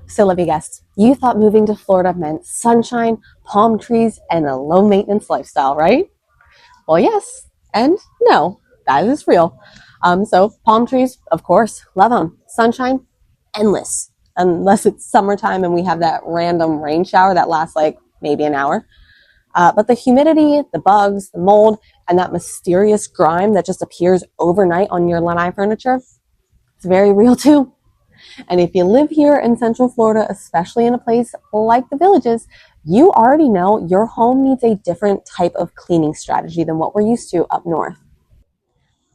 So, lovely guests, you thought moving to Florida meant sunshine, palm trees, and a low maintenance lifestyle, right? Well, yes, and no, that is real. So, palm trees, of course, love them. Sunshine, endless, unless it's summertime and we have that random rain shower that lasts like maybe an hour. But the humidity, the bugs, the mold, and that mysterious grime that just appears overnight on your lanai furniture, it's very real too. And if you live here in Central Florida, especially in a place like the Villages, you already know your home needs a different type of cleaning strategy than what we're used to up north.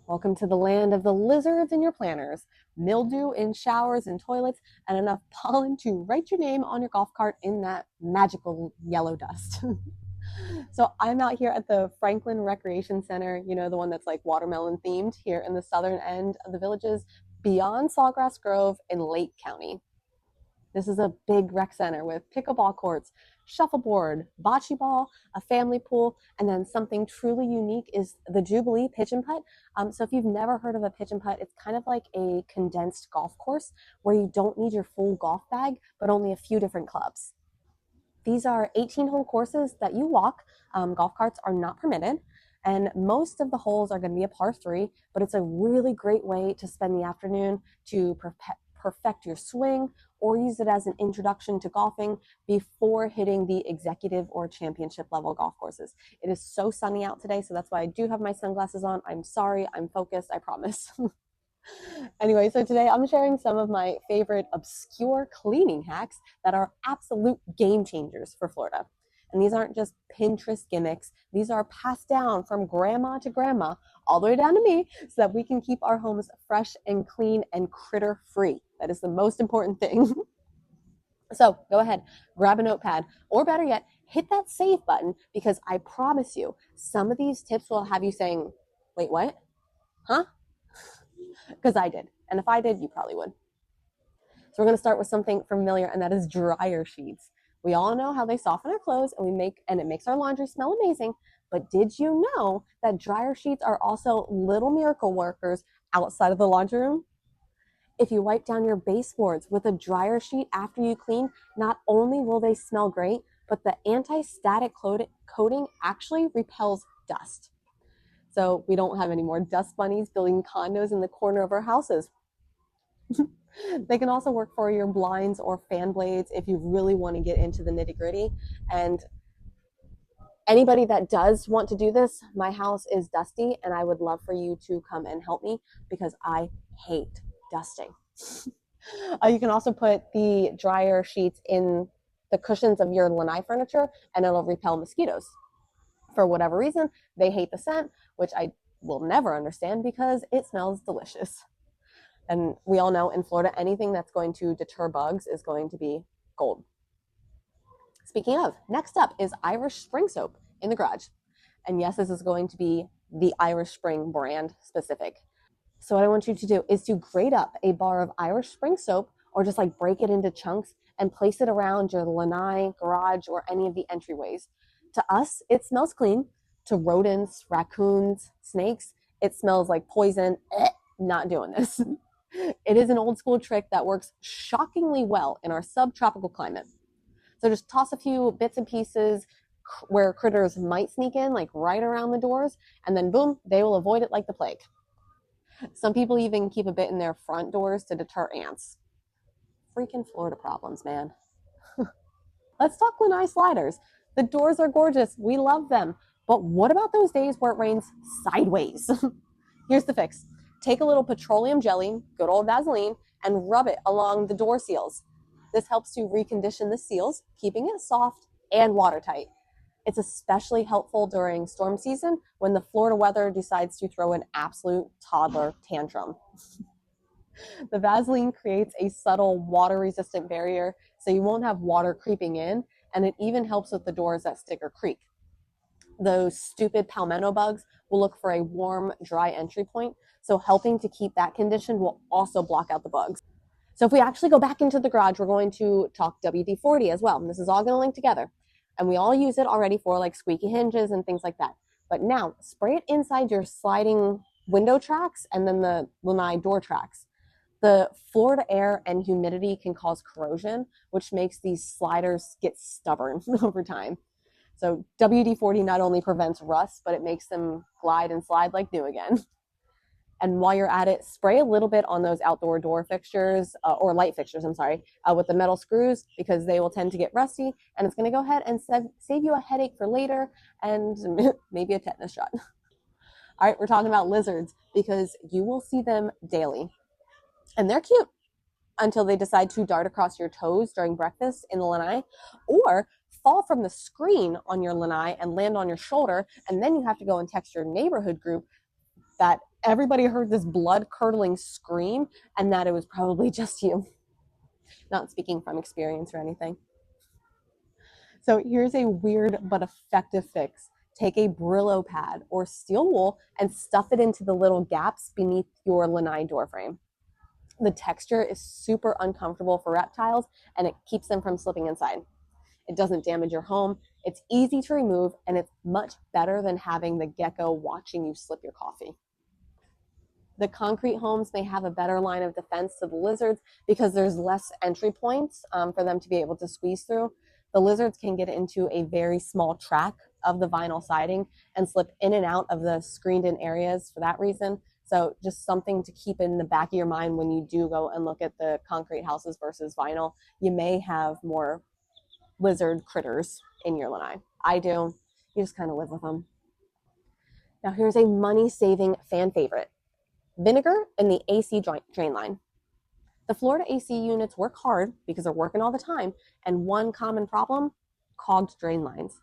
Welcome to the land of the lizards in your planners, mildew in showers and toilets, and enough pollen to write your name on your golf cart in that magical yellow dust. So I'm out here at the Franklin Recreation Center, you know, the one that's like watermelon themed here in the southern end of the Villages, beyond Sawgrass Grove in Lake County. This is a big rec center with pickleball courts, shuffleboard, bocce ball, a family pool, and then something truly unique is the Jubilee Pitch and Putt. So if you've never heard of a pitch and putt, it's kind of like a condensed golf course where you don't need your full golf bag, but only a few different clubs. These are 18-hole courses that you walk. Golf carts are not permitted. And most of the holes are going to be a par 3, but it's a really great way to spend the afternoon to perfect your swing or use it as an introduction to golfing before hitting the executive or championship level golf courses. It is so sunny out today, so that's why I do have my sunglasses on. I'm sorry, I'm focused, I promise. Anyway, so today I'm sharing some of my favorite obscure cleaning hacks that are absolute game changers for Florida. And these aren't just Pinterest gimmicks. These are passed down from grandma to grandma, all the way down to me, so that we can keep our homes fresh and clean and critter free. That is the most important thing. So go ahead, grab a notepad, or better yet, hit that save button, because I promise you, some of these tips will have you saying, wait, what? Huh? Because I did. And if I did, you probably would. So we're going to start with something familiar, and that is dryer sheets. We all know how they soften our clothes and it makes our laundry smell amazing. But did you know that dryer sheets are also little miracle workers outside of the laundry room? If you wipe down your baseboards with a dryer sheet after you clean, not only will they smell great, but the anti-static coating actually repels dust. So we don't have any more dust bunnies building condos in the corner of our houses. They can also work for your blinds or fan blades if you really want to get into the nitty gritty. And anybody that does want to do this, my house is dusty and I would love for you to come and help me because I hate dusting. You can also put the dryer sheets in the cushions of your lanai furniture and it'll repel mosquitoes. For whatever reason, they hate the scent, which I will never understand because it smells delicious. And we all know in Florida, anything that's going to deter bugs is going to be gold. Speaking of, next up is Irish Spring soap in the garage. And yes, this is going to be the Irish Spring brand specific. So what I want you to do is to grate up a bar of Irish Spring soap or just like break it into chunks and place it around your lanai, garage, or any of the entryways. To us, it smells clean. To rodents, raccoons, snakes, it smells like poison. Not doing this. It is an old school trick that works shockingly well in our subtropical climate. So just toss a few bits and pieces where critters might sneak in, like right around the doors, and then boom, they will avoid it like the plague. Some people even keep a bit in their front doors to deter ants. Freaking Florida problems, man. Let's talk lanai sliders. The doors are gorgeous. We love them. But what about those days where it rains sideways? Here's the fix. Take a little petroleum jelly, good old Vaseline, and rub it along the door seals. This helps to recondition the seals, keeping it soft and watertight. It's especially helpful during storm season when the Florida weather decides to throw an absolute toddler tantrum. The Vaseline creates a subtle water-resistant barrier, so you won't have water creeping in, and it even helps with the doors that stick or creak. Those stupid palmetto bugs will look for a warm, dry entry point, so helping to keep that condition will also block out the bugs. So if we actually go back into the garage, we're going to talk WD-40 as well, and this is all going to link together. And we all use it already for like squeaky hinges and things like that. But now, spray it inside your sliding window tracks and then the lanai door tracks. The Florida air and humidity can cause corrosion, which makes these sliders get stubborn over time. So WD-40 not only prevents rust, but it makes them glide and slide like new again. And while you're at it, spray a little bit on those outdoor door fixtures, or light fixtures, with the metal screws, because they will tend to get rusty, and it's going to go ahead and save you a headache for later and maybe a tetanus shot. All right, we're talking about lizards because you will see them daily. And they're cute until they decide to dart across your toes during breakfast in the lanai, or fall from the screen on your lanai and land on your shoulder, and then you have to go and text your neighborhood group that everybody heard this blood-curdling scream and that it was probably just you. Not speaking from experience or anything. So here's a weird but effective fix. Take a Brillo pad or steel wool and stuff it into the little gaps beneath your lanai door frame. The texture is super uncomfortable for reptiles and it keeps them from slipping inside. It doesn't damage your home, it's easy to remove, and it's much better than having the gecko watching you slip your coffee. The concrete homes may have a better line of defense to the lizards because there's less entry points for them to be able to squeeze through. The lizards can get into a very small track of the vinyl siding and slip in and out of the screened in areas for that reason. So just something to keep in the back of your mind when you do go and look at the concrete houses versus vinyl. You may have more lizard critters in your lanai. I do. You just kind of live with them. Now here's a money-saving fan favorite. Vinegar in the AC drain line. The Florida AC units work hard because they're working all the time, and one common problem, clogged drain lines.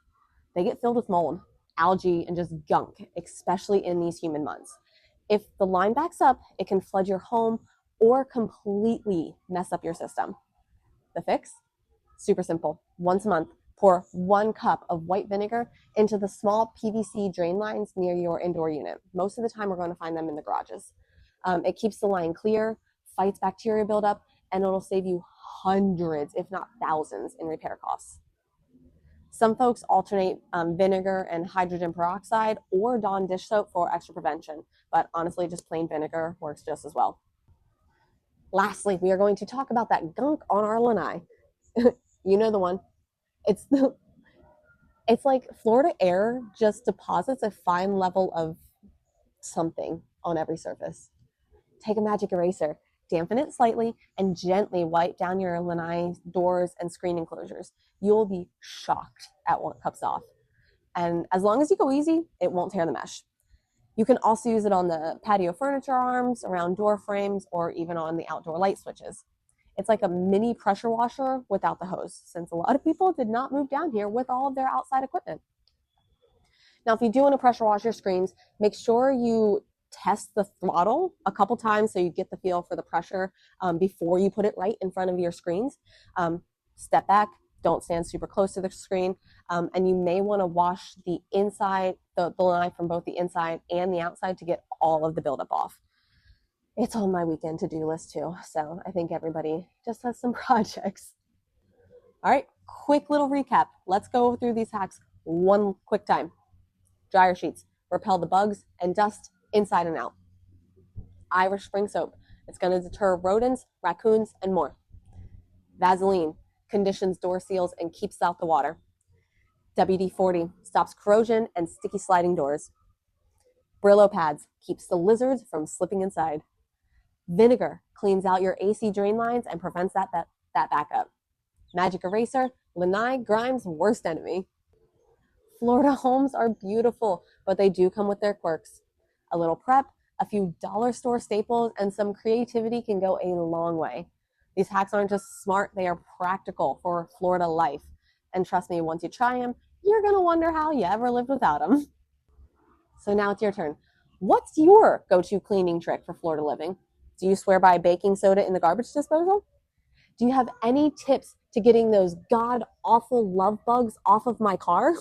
They get filled with mold, algae, and just gunk, especially in these humid months. If the line backs up, it can flood your home or completely mess up your system. The fix? Super simple. Once a month, pour 1 cup of white vinegar into the small PVC drain lines near your indoor unit. Most of the time, we're going to find them in the garages. It keeps the line clear, fights bacteria buildup, and it'll save you hundreds, if not thousands, in repair costs. Some folks alternate vinegar and hydrogen peroxide or Dawn dish soap for extra prevention, but honestly, just plain vinegar works just as well. Lastly, we are going to talk about that gunk on our lanai. You know the one. It's like Florida air just deposits a fine level of something on every surface. Take a magic eraser, dampen it slightly, and gently wipe down your lanai doors and screen enclosures. You'll be shocked at what comes off. And as long as you go easy, it won't tear the mesh. You can also use it on the patio furniture arms, around door frames, or even on the outdoor light switches. It's like a mini pressure washer without the hose, since a lot of people did not move down here with all of their outside equipment. Now, if you do want to pressure wash your screens, make sure you test the throttle a couple times so you get the feel for the pressure before you put it right in front of your screens. Step back, don't stand super close to the screen, and you may want to wash the inside, the lanai from both the inside and the outside to get all of the buildup off. It's on my weekend to-do list too, so I think everybody just has some projects. All right, quick little recap. Let's go through these hacks one quick time. Dryer sheets, repel the bugs and dust inside and out. Irish Spring Soap, it's going to deter rodents, raccoons, and more. Vaseline, conditions door seals and keeps out the water. WD-40, stops corrosion and sticky sliding doors. Brillo pads, keeps the lizards from slipping inside. Vinegar, cleans out your AC drain lines and prevents that backup. Magic eraser, lanai grime's worst enemy. Florida homes are beautiful, but they do come with their quirks. A little prep, a few dollar store staples, and some creativity can go a long way. These hacks aren't just smart, they are practical for Florida life. And trust me, once you try them, you're going to wonder how you ever lived without them. So now it's your turn. What's your go-to cleaning trick for Florida living? Do you swear by baking soda in the garbage disposal? Do you have any tips to getting those god-awful love bugs off of my car?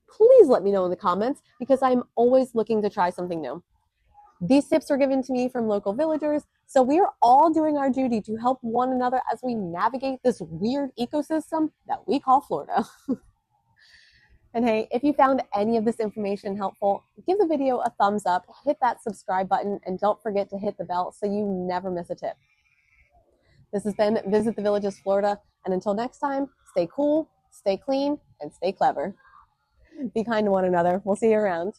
Please let me know in the comments because I'm always looking to try something new. These tips were given to me from local villagers, so we are all doing our duty to help one another as we navigate this weird ecosystem that we call Florida. And hey, if you found any of this information helpful, give the video a thumbs up, hit that subscribe button, and don't forget to hit the bell so you never miss a tip. This has been Visit the Villages Florida, and until next time, stay cool, stay clean, and stay clever. Be kind to one another. We'll see you around.